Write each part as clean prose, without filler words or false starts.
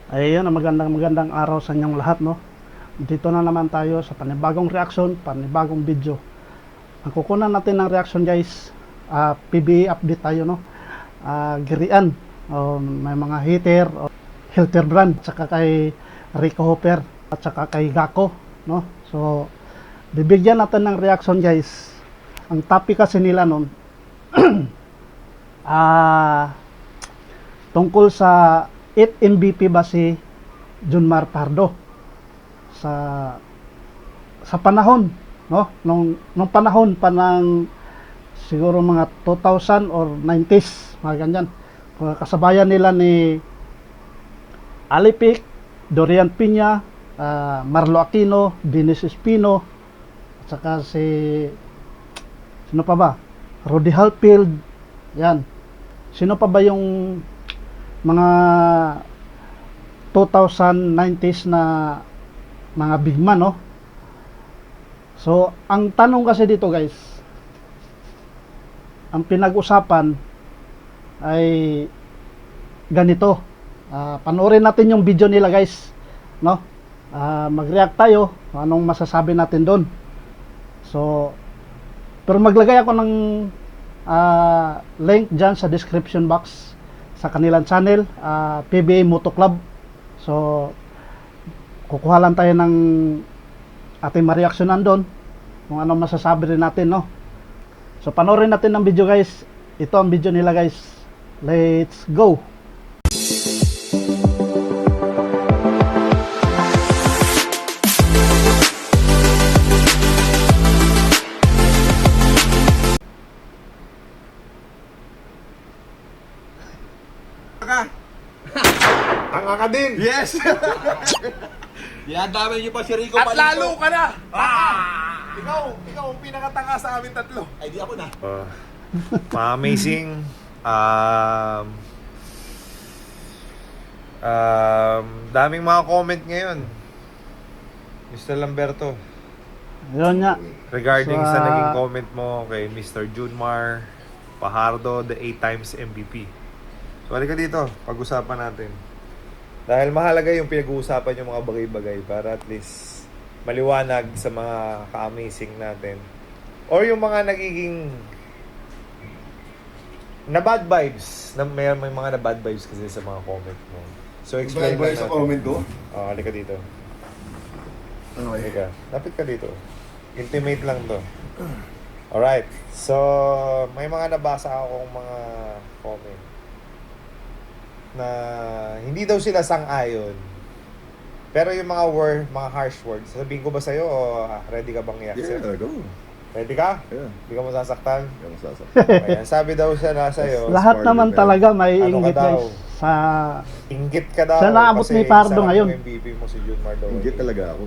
Ayun, magandang araw sa inyong lahat, no. Dito na naman tayo sa panibagong reaction, panibagong video. Ang kukunan natin ng reaction, guys, PBA update tayo, no. Girian, may mga hitter, Hilterbrand, tsaka kay Rico Hopper, at tsaka kay Gako, no. So, bibigyan natin ng reaction, guys. Ang topic kasi nila nun, tungkol sa 8 MVP ba si Junmar Pardo sa panahon, no, nung panahon pa ng siguro mga 2000 or 90s, mga ganyan. Kasabayan nila ni Alipik, Dorian Piña, Marlo Aquino, Dennis Espino, at saka si sino pa ba? Rudy Halfield. Yan. Sino pa ba yung mga 2090s na mga big man, no? So, ang tanong kasi dito, guys, ang pinag-usapan ay ganito. Panoorin natin yung video nila, guys, no? Mag-react tayo anong masasabi natin doon. So, pero maglagay ako ng link dyan sa description box sa kanilang channel, PBA Moto Club. So, kukuha lang tayo ng ating ma-reaksyonan doon kung ano masasabi rin natin, no? So, panoorin natin ng video, guys. Ito ang video nila, guys. Let's go! Tanga ka din! Yes! Dinadamay niyo pa si Rico At Palito. lalo ka na! Ikaw ang pinakatanga sa amin tatlo. Ay, di ako na. Ma-amazing. Daming mga comment ngayon, Mr. Lamberto, Yun nga. regarding So, sa naging comment mo kay Mr. Junmar Fajardo, the 8 times MVP. So, halika dito, pag-usapan natin. Dahil mahalaga yung pinag-uusapan yung mga bagay-bagay para at least maliwanag sa mga ka-amazing natin. Or yung mga nagiging na bad vibes. May mga na bad vibes kasi sa mga comment mo. So, explain mo Sa comment ko. halika dito. Okay. Halika. Lapit ka dito. Intimate lang to. Alright. So, may mga nabasa akong mga comment na hindi daw sila sang-ayon. Pero yung mga harsh words, sabihin ko ba sa'yo o ready ka bang i-accept? Yeah, go. Ready ka? Yeah. Hindi ka masasaktan? Yung sasakit. Ayan, sabi daw siya na sa'yo, Lahat part naman of it. talaga may Ano ka inggit, daw? guys. Sa inggit ka daw. Sa naabot kasi ni Pardo sarap ngayon. yung MVP mo si Junmar daw. Inggit talaga ako.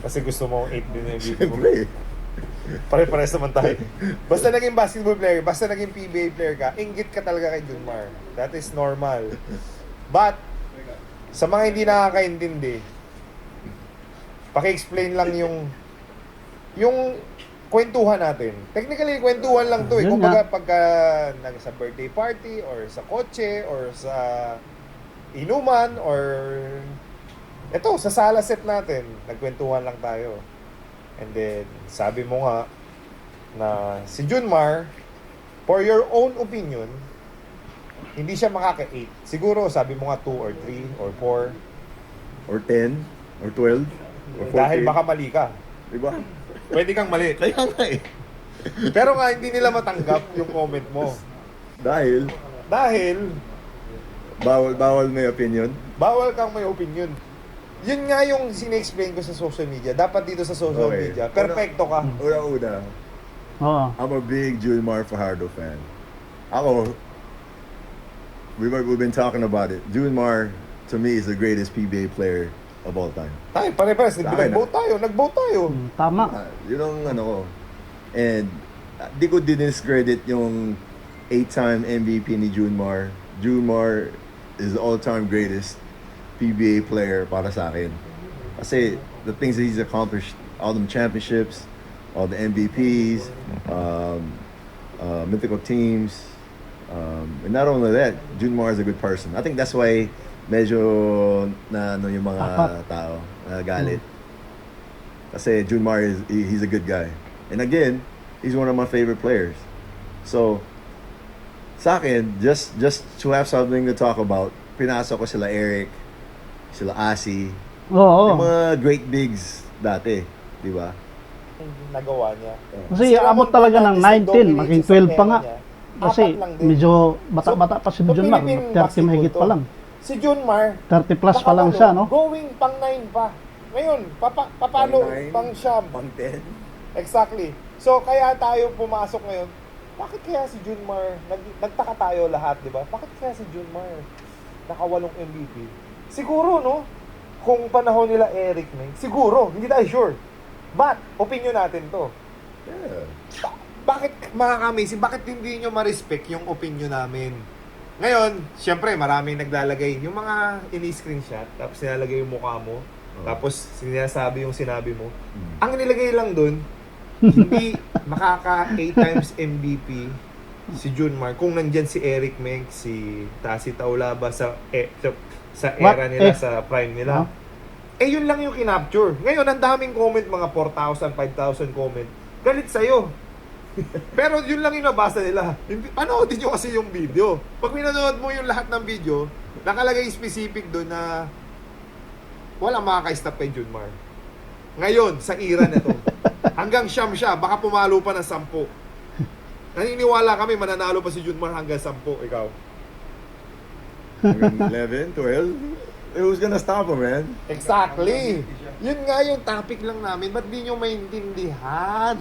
Kasi gusto mo 8 din yung MVP mo. Siyempre. Pare-pares naman tayo. Basta naging basketball player, basta naging PBA player ka, inggit ka talaga kay Junmar. That is normal. But, sa mga hindi nakakaintindi, paki-explain lang yung kwentuhan natin. Technically, kwentuhan lang to eh. Yun Kung nga. pagka sa birthday party, or sa kotse, or sa inuman, or ito, sa sala set natin, nagkwentuhan lang tayo. And then, sabi mo nga na si Junmar, for your own opinion, hindi siya makaka-8. Siguro, sabi mo nga 2 or 3 or 4. Or 10, or 12, or 14. Dahil baka mali ka. Diba? Pwede kang mali. Kaya nga eh. Pero nga, hindi nila matanggap yung comment mo. Dahil, bawal may opinion. bawal kang may opinion. Yun nga yung sine-explain ko sa social media. Dapat dito sa social Okay. media, perfecto ka. Una-una, oo. I'm a big Junmar Fajardo fan. Ako, we've been talking about it. Junmar, to me, is the greatest PBA player of all time. Tayo, pare-pares. Sa akin, Nag-vote tayo. Nag-vote tayo. Tama. Yun ang ano ko. And di ko diniscredit yung 8-time MVP ni Junmar. Junmar is the all-time greatest PBA player para sa akin. Kasi the things that he's accomplished, all them championships, all the MVPs, mythical teams, and not only that, Junmar is a good person. I think that's why medyo na ano yung mga Apat. tao galit. Kasi Junmar he's a good guy. And again, he's one of my favorite players. So, sa akin, just to have something to talk about, pinasok ko sila Eric, sila Asi, Oo. yung mga great bigs dati, di ba? Nagawa niya. Kasi abot talaga ng 19, maging 12 pa nga. Kasi Apat lang din. medyo bata-bata pa si So, Junmar, Philippine 30 mahigit basketball pa lang. Si Junmar, 30 plus pa lang siya, no? going pang 9 pa. Ngayon, papalo Pang nine? pang siyam. Pang 10. Exactly. So, kaya tayo pumasok ngayon. Bakit kaya si Junmar, nagtaka tayo lahat, di ba? Bakit kaya si Junmar nakawalong MVP? Siguro, no? Kung panahon nila Eric Meng, siguro, hindi tayo sure. But, opinion natin to. Yeah. Bakit mga amazing, bakit hindi nyo ma-respect yung opinion namin? Ngayon, syempre, maraming naglalagay yung mga ini-screenshot, tapos nilalagay yung mukha mo, tapos sinasabi yung sinabi mo. Ang nilagay lang dun, hindi makaka 8 times MVP si Junmar kung nandyan si Eric Meng, si Tasi Taulaba sa era What nila, if? sa prime nila. Huh? Eh, yun lang yung kinapture. Ngayon, ang daming comment, mga 4,000, 5,000 comment. Galit sa'yo. Pero yun lang yung nabasa nila. Panoodin nyo kasi yung video. Pag pinanood mo yung lahat ng video, nakalagay specific doon na walang makaka-stop kay Junmar. Ngayon, sa era na to, hanggang siyam siya, baka pumalo pa ng 10. Naniniwala kami, mananalo pa si Junmar hanggang 10. Ikaw? Hanggang 11, 12. Who's gonna stop him, man? Exactly. Yun nga yung topic lang namin. Ba't di nyo maintindihan?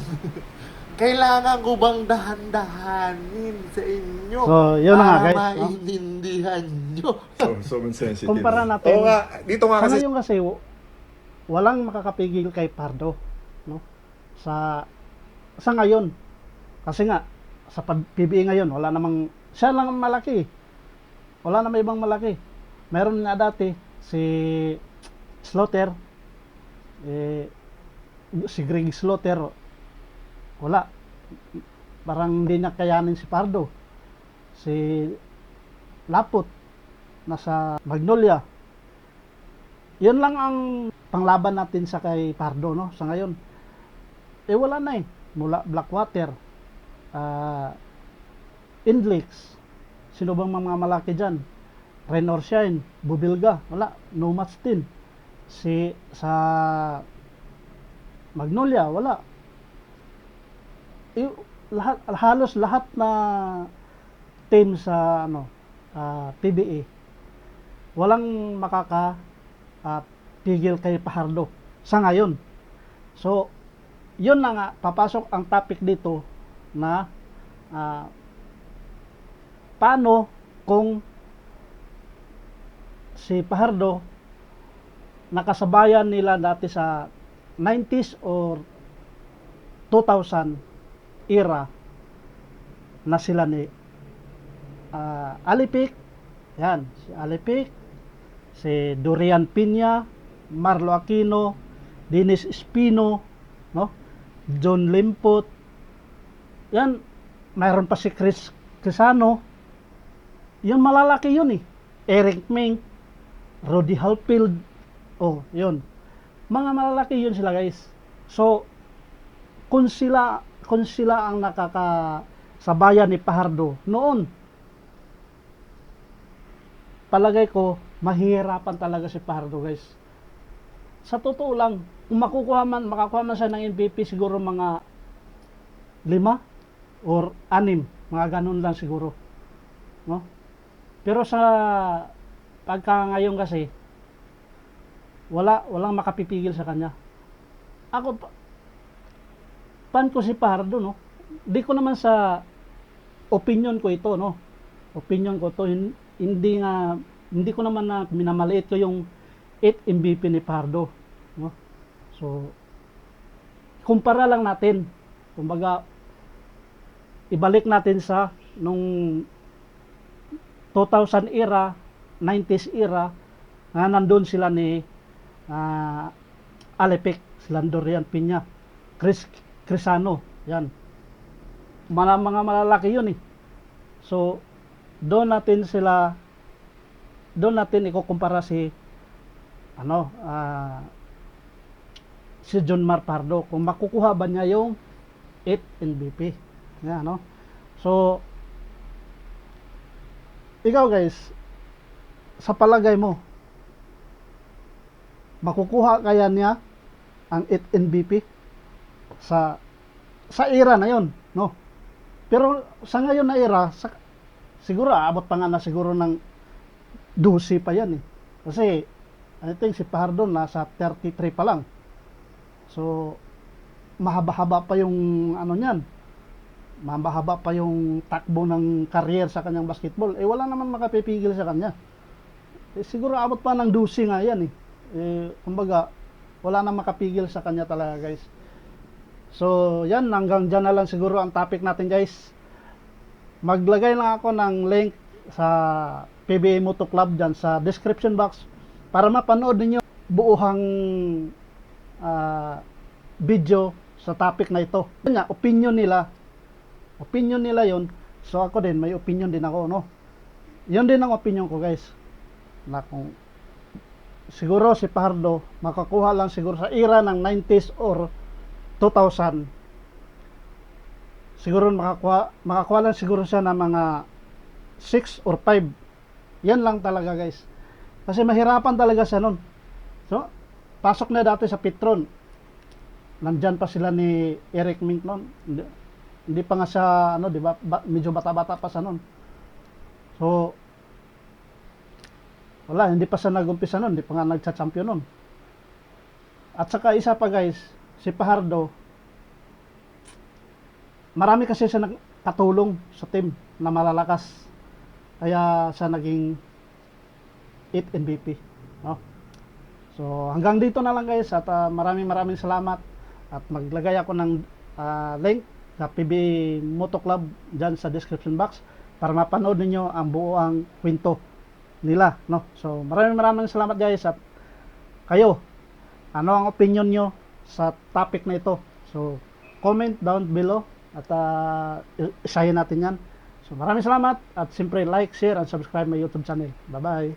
Kailangan ko bang dahan-dahanin sa inyo? So, yun na nga, para guys, no? maintindihan nyo. So insensitive. Kumpara natin. Oo nga, dito nga Sa kasi ngayon kasi, walang makakapigil kay Pardo, no? Sa ngayon. Kasi nga, sa PBA ngayon, wala namang, siya lang ang malaki. Wala namang ibang malaki. Meron nga dati, si Slaughter, si Greg Slaughter, wala. Parang hindi niya kayanin si Pardo. Si Laput, nasa Magnolia. Yun lang ang panglaban natin sa kay Pardo, no? Sa ngayon. Eh wala na eh. Mula Blackwater, Indlex, sino bang mga malaki dyan? Rain or Shine, Bubilga, wala. No match din. Sa Magnolia, wala. Halos lahat na team sa PBA walang pigil kay Pajardo sa ngayon. So yun na nga, papasok ang topic dito na paano kung si Pajardo nakasabayan nila dati sa 90s or 2000 era na sila ni Alipik, yan, si Alipik, si Dorian Piña, Marlo Aquino, Dennis Espino, no? John Limpot, yan, mayroon pa si Chris Crisano, yun malalaki yun eh. Eric Meng, Rudy Halfield, oh, yun. Mga malalaki yun sila, guys. So, kung sila ang nakakasabayan ni Pajardo noon, palagay ko mahihirapan talaga si Pajardo, guys. Sa totoo lang, kung makakuha man siya ng MVP, siguro mga 5 or 6, mga ganun lang siguro, no? Pero sa pagka ngayon kasi walang makapipigil sa kanya. Ako pan ko si Pajardo, no? Di ko naman sa opinion ko ito, no? Opinion ko to, hindi ko naman na minamaliit ko yung 8 MVP ni Pajardo, no? So kumpara lang natin. Kumbaga ibalik natin sa nung 2000 era, 90s era, na nandun sila ni Alipik, sila Dorian Piña, Chris Crisano, yan. Mga malalaki yun eh. So, doon natin sila doon natin ikukumpara si si John Mar Pardo, kung makukuha ba niya yung 8 MVP. Yan, no? So, ikaw guys, sa palagay mo, makukuha kaya niya ang 8 MVP sa era na yon, no? Pero sa ngayon na era, siguro aabot pa nga na siguro ng 12 pa yan eh. Kasi I think si Fajardo nasa 33 pa lang. So mahaba-haba pa yung niyan. Mahaba-haba pa yung takbo ng career sa kanyang basketball. Eh wala naman makapipigil sa kanya. Eh, siguro abot pa ng 12 nga yan eh. Kumbaga wala nang makapigil sa kanya talaga guys. So yan, hanggang dyan na lang siguro ang topic natin guys. Maglagay lang ako ng link sa PBA Moto Club dyan sa description box para mapanood niyo buuhang video sa topic na ito. Kanya, opinion nila yon. So ako din, may opinion din ako, no? Yun din ang opinion ko guys, na kung siguro si Fajardo makakuha lang siguro sa era ng 90s or 2000, siguro makakuha lang siguro siya ng mga 6 or 5. Yan lang talaga guys, kasi mahirapan talaga siya nun. So pasok na dati sa Petron, nandyan pa sila ni Eric Mink nun, hindi pa nga siya di ba, medyo bata-bata pa siya nun. So wala, hindi pa siya nag-umpisa nun, hindi pa nga nagcha-champion nun. At saka isa pa guys, si Fajardo, marami kasi siya nakatulong sa team na malalakas, kaya siya naging 8 MVP, no? So hanggang dito na lang guys, at maraming salamat, at maglagay ako ng link sa PBA Moto Club dyan sa description box para mapanood niyo ang buong kwento nila, no? So maraming salamat guys, at kayo, ano ang opinion nyo sa topic na ito? So comment down below at isahin natin yan. So maraming salamat, at siyempre like, share, and subscribe my YouTube channel. Bye bye.